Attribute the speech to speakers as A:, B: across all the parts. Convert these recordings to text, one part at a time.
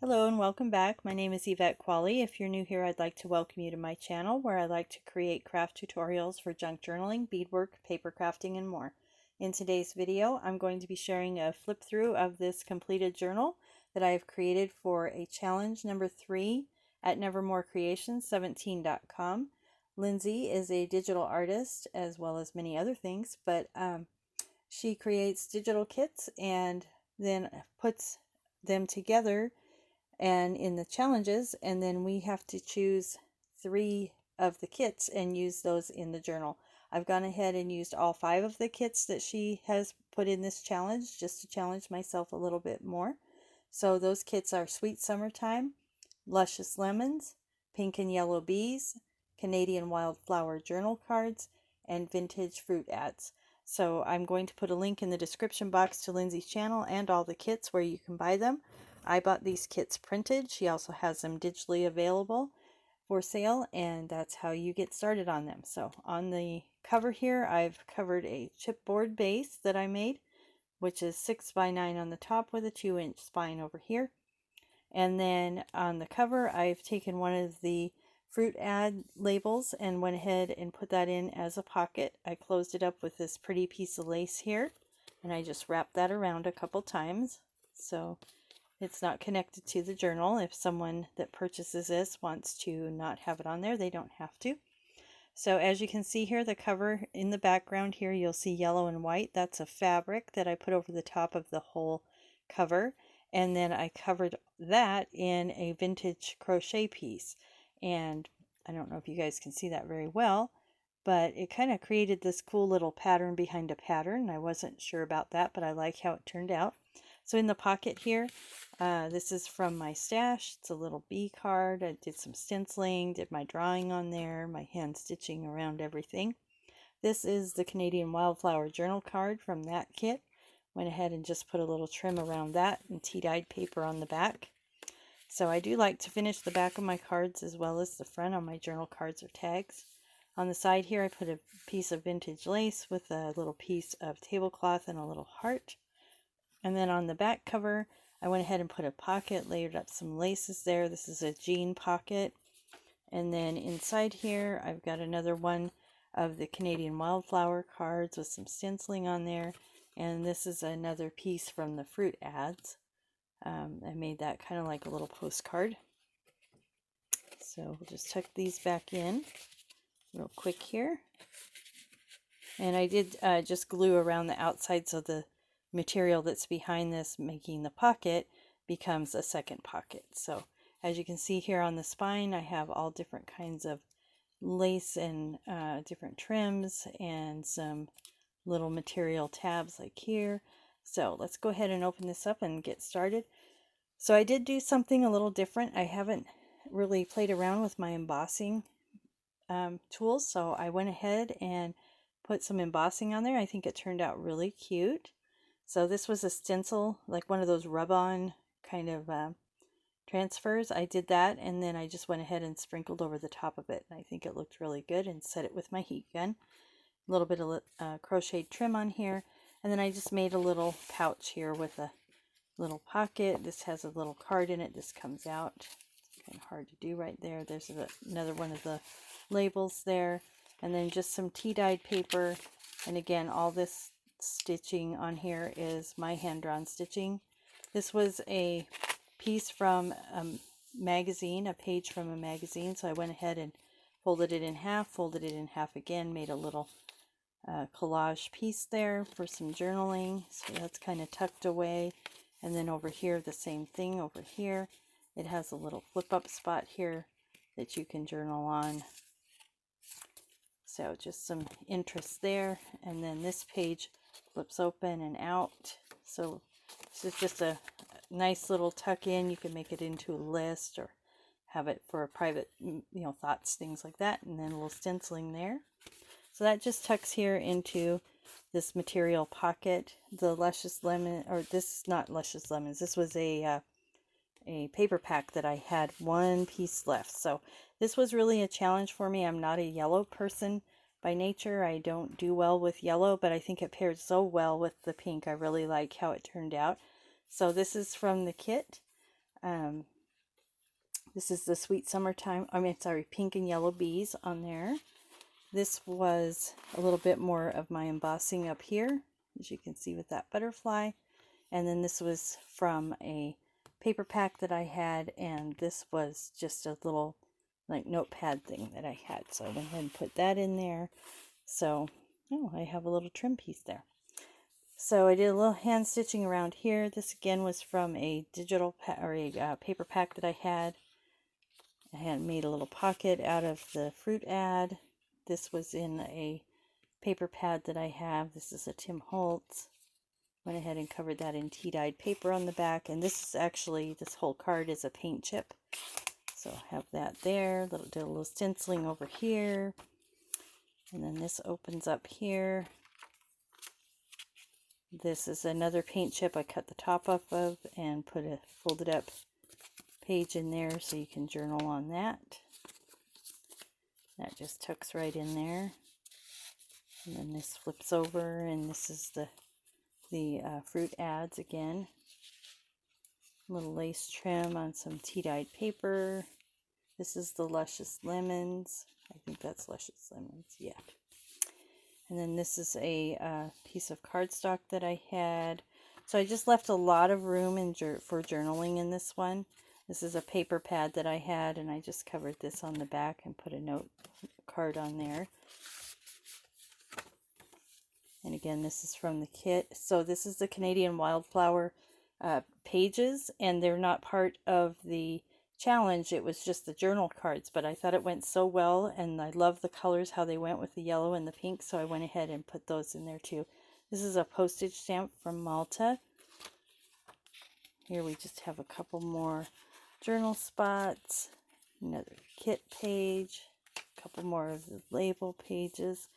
A: Hello and welcome back. My name is Yvette Quale. If you're new here, I'd like to welcome you to my channel where I like to create craft tutorials for junk journaling, beadwork, paper crafting, and more. In today's video, I'm going to be sharing a flip through of this completed journal that I have created for a challenge number 3 at nevermorecreations17.com. Lindsey is a digital artist as well as many other things, but she creates digital kits and then puts them together and in the challenges, and then we have to choose 3 of the kits and use those in the journal. I've gone ahead and used all 5 of the kits that she has put in this challenge just to challenge myself a little bit more. So those kits are Sweet Summertime, Luscious Lemons, Pink and Yellow Bees, Canadian Wildflower Journal Cards, and Vintage Fruit Ads. So I'm going to put a link in the description box to Lindsey's channel and all the kits where you can buy them. I bought these kits printed. She also has them digitally available for sale, and that's how you get started on them. So on the cover here, I've covered a chipboard base that I made, which is 6 by 9 on the top with a 2-inch spine over here. And then on the cover, I've taken one of the fruit ad labels and went ahead and put that in as a pocket. I closed it up with this pretty piece of lace here, and I just wrapped that around a couple times. So it's not connected to the journal. If someone that purchases this wants to not have it on there, they don't have to. So as you can see here, the cover in the background here, you'll see yellow and white. That's a fabric that I put over the top of the whole cover. And then I covered that in a vintage crochet piece. And I don't know if you guys can see that very well, but it kind of created this cool little pattern behind a pattern. I wasn't sure about that, but I like how it turned out. So in the pocket here, this is from my stash. It's a little bee card. I did some stenciling, did my drawing on there, my hand stitching around everything. This is the Canadian Wildflower journal card from that kit. Went ahead and just put a little trim around that and tea-dyed paper on the back. So I do like to finish the back of my cards as well as the front on my journal cards or tags. On the side here, I put a piece of vintage lace with a little piece of tablecloth and a little heart. And then on the back cover, I went ahead and put a pocket, layered up some laces there. This is a jean pocket. And then inside here, I've got another one of the Canadian Wildflower cards with some stenciling on there. And this is another piece from the fruit ads. I made that kind of like a little postcard. So we'll just tuck these back in real quick here. And I did just glue around the outside so the material that's behind this making the pocket becomes a second pocket. So as you can see here on the spine, I have all different kinds of lace and different trims and some little material tabs like here. So let's go ahead and open this up and get started. So I did do something a little different. I haven't really played around with my embossing tools, so I went ahead and put some embossing on there. I think it turned out really cute. So this was a stencil, like one of those rub-on kind of transfers. I did that, and then I just went ahead and sprinkled over the top of it. And I think it looked really good, and set it with my heat gun. A little bit of crocheted trim on here, and then I just made a little pouch here with a little pocket. This has a little card in it. This comes out. It's kind of hard to do right there. There's another one of the labels there, and then just some tea-dyed paper. And again, all this stitching on here is my hand-drawn stitching. This was a piece from a magazine, a page from a magazine, so I went ahead and folded it in half again, made a little collage piece there for some journaling. So that's kind of tucked away. And then over here, the same thing over here. It has a little flip-up spot here that you can journal on. So just some interest there. And then this page flips open and out. So this is just a nice little tuck in. You can make it into a list or have it for a private, thoughts, things like that. And then a little stenciling there. So that just tucks here into this material pocket. The Luscious Lemon, or this is not Luscious Lemons. This was a paper pack that I had one piece left. So this was really a challenge for me. I'm not a yellow person by nature. I don't do well with yellow, but I think it paired so well with the pink. I really like how it turned out. So this is from the kit. Um, this is the Sweet Summertime, Pink and Yellow Bees on there. This was a little bit more of my embossing up here, as you can see with that butterfly. And then this was from a paper pack that I had, and this was just a little like notepad thing that I had. So I went ahead and put that in there. So, oh, I have a little trim piece there. So I did a little hand stitching around here. This again was from a digital paper pack that I had. I had made a little pocket out of the fruit ad. This was in a paper pad that I have. This is a Tim Holtz. Went ahead and covered that in tea-dyed paper on the back. And this is actually, this whole card is a paint chip. So I have that there. Did a little stenciling over here. And then this opens up here. This is another paint chip I cut the top off of and put a folded up page in there so you can journal on that. That just tucks right in there. And then this flips over, and this is the fruit ads again. Little lace trim on some tea-dyed paper. This is the Lucious Lemons. I think that's Lucious Lemons, yeah. And then this is a piece of cardstock that I had. So I just left a lot of room for journaling in this one. This is a paper pad that I had, and I just covered this on the back and put a note card on there. And again, this is from the kit. So this is the Canadian Wildflower pages, and they're not part of the challenge. It was just the journal cards, but I thought it went so well, and I love the colors, how they went with the yellow and the pink, so I went ahead and put those in there too. This is a postage stamp from Malta. Here we just have a couple more journal spots, another kit page, a couple more of the label pages.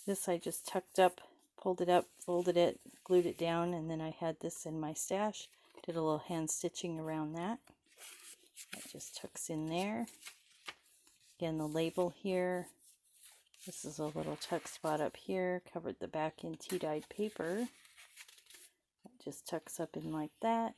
A: This I just tucked up, pulled it up, folded it, glued it down, and then I had this in my stash. Did a little hand stitching around that. That just tucks in there. Again, the label here. This is a little tuck spot up here. Covered the back in tea-dyed paper. That just tucks up in like that.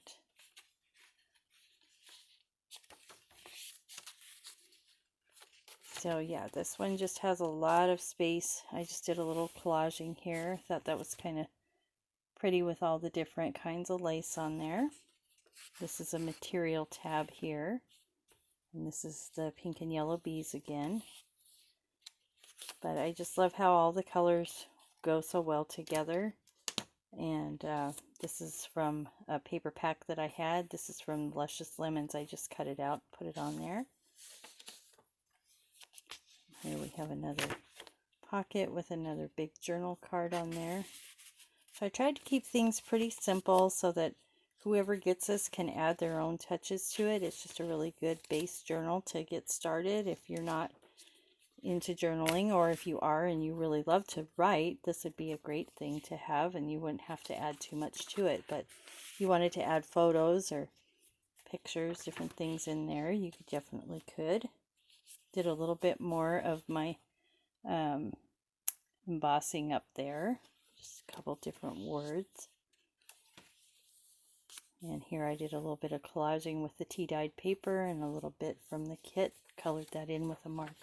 A: So yeah, this one just has a lot of space. I just did a little collaging here. Thought that was kind of pretty with all the different kinds of lace on there. This is a material tab here. And this is the pink and yellow bees again. But I just love how all the colors go so well together. And this is from a paper pack that I had. This is from Lucious Lemons. I just cut it out, put it on there. Here we have another pocket with another big journal card on there. So I tried to keep things pretty simple so that whoever gets this can add their own touches to it. It's just a really good base journal to get started if you're not into journaling, or if you are and you really love to write, this would be a great thing to have, and you wouldn't have to add too much to it. But if you wanted to add photos or pictures, different things in there, you definitely could. Did a little bit more of my embossing up there, just a couple different words. And here I did a little bit of collaging with the tea-dyed paper and a little bit from the kit, colored that in with a marker.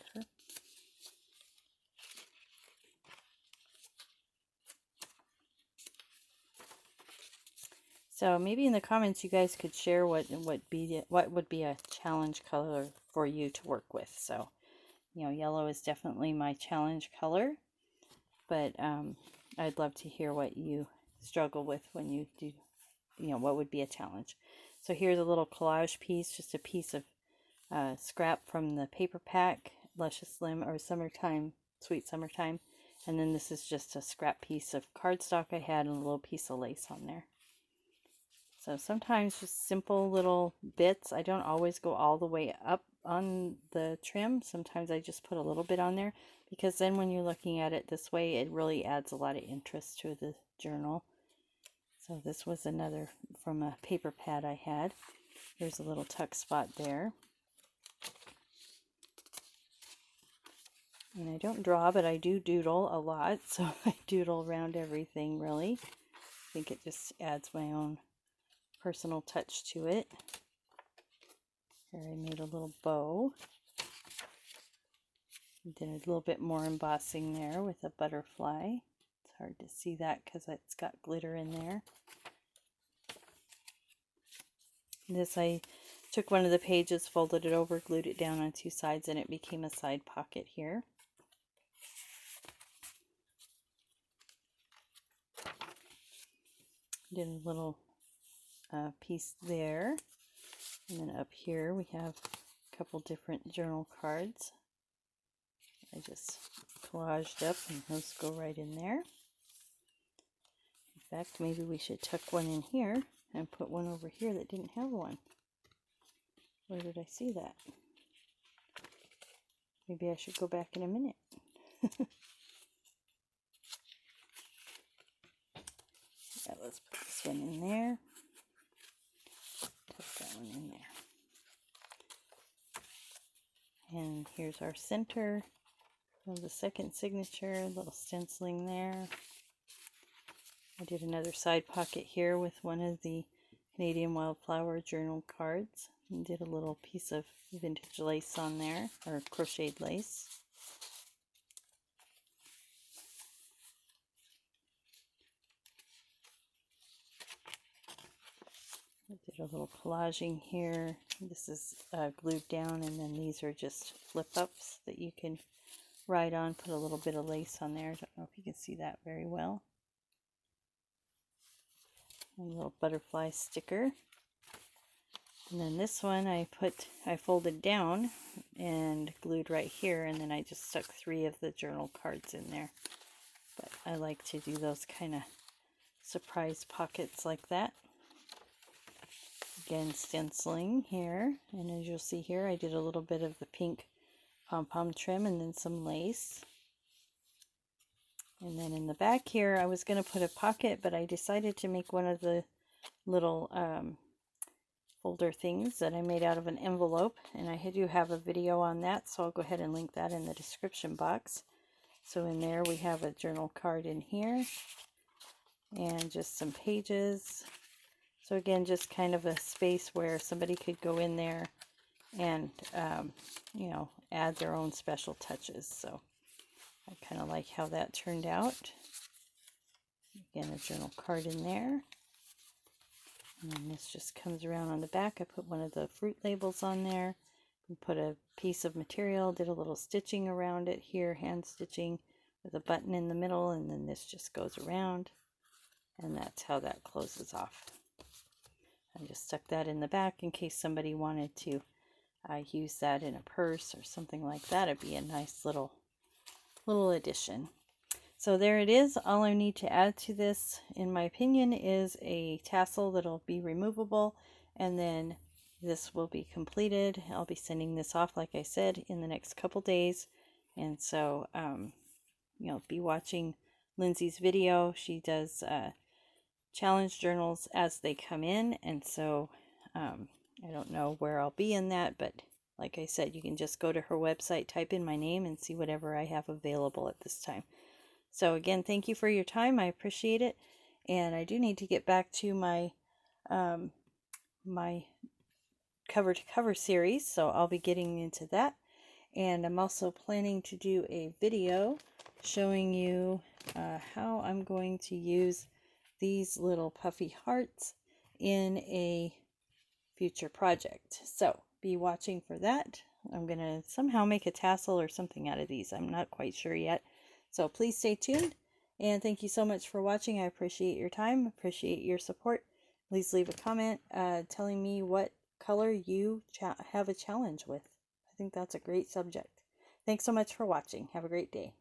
A: So maybe in the comments you guys could share what would be a challenge color for you to work with. So, you know, yellow is definitely my challenge color, but I'd love to hear what you struggle with when you do, you know, what would be a challenge. So here's a little collage piece, just a piece of scrap from the paper pack, Lucious Lemons or Summertime, Sweet Summertime. And then this is just a scrap piece of cardstock I had and a little piece of lace on there. So sometimes just simple little bits. I don't always go all the way up on the trim. Sometimes I just put a little bit on there, because then when you're looking at it this way, it really adds a lot of interest to the journal. So this was another from a paper pad I had. There's a little tuck spot there. And I don't draw, but I do doodle a lot. So I doodle around everything, really. I think it just adds my own personal touch to it. little bow. Did a little bit more embossing there with a butterfly. It's hard to see that because it's got glitter in there. This, I took one of the pages, folded it over, glued it down on two sides, and it became a side pocket here. Did a little piece there. And then up here we have a couple different journal cards. I just collaged up, and those go right in there. In fact, maybe we should tuck one in here and put one over here that didn't have one. Where did I see that? Maybe I should go back in a minute. Yeah, let's put this one in there. Tuck that one in there. And here's our center of the second signature, a little stenciling there. I did another side pocket here with one of the Canadian Wildflower journal cards, and did a little piece of vintage lace on there, or crocheted lace. I did a little collaging here. This is glued down, and then these are just flip-ups that you can write on. Put a little bit of lace on there. I don't know if you can see that very well. And a little butterfly sticker. And then this one I folded down and glued right here, and then I just stuck 3 of the journal cards in there. But I like to do those kind of surprise pockets like that. Again, stenciling here, and as you'll see here, I did a little bit of the pink pom-pom trim and then some lace. And then in the back here, I was going to put a pocket, but I decided to make one of the little folder things that I made out of an envelope, and I do have a video on that, so I'll go ahead and link that in the description box. So in there we have a journal card in here, and just some pages. So again, just kind of a space where somebody could go in there and, you know, add their own special touches. So I kind of like how that turned out. Again, a journal card in there. And then this just comes around on the back. I put one of the fruit labels on there. And put a piece of material, did a little stitching around it here, hand stitching with a button in the middle, and then this just goes around. And that's how that closes off. I just stuck that in the back in case somebody wanted to use that in a purse or something like that. It'd be a nice little addition. So there it is. All I need to add to this, in my opinion, is a tassel that'll be removable, and then this will be completed. I'll be sending this off, like I said, in the next couple days. And so, you know, be watching Lindsey's video. She does challenge journals as they come in, and so I don't know where I'll be in that, but like I said, you can just go to her website, type in my name, and see whatever I have available at this time. So again, thank you for your time. I appreciate it, and I do need to get back to my my cover to cover series, so I'll be getting into that. And I'm also planning to do a video showing you how I'm going to use these little puffy hearts in a future project. So be watching for that. I'm going to somehow make a tassel or something out of these. I'm not quite sure yet. So please stay tuned. And thank you so much for watching. I appreciate your time. Appreciate your support. Please leave a comment telling me what color you have a challenge with. I think that's a great subject. Thanks so much for watching. Have a great day.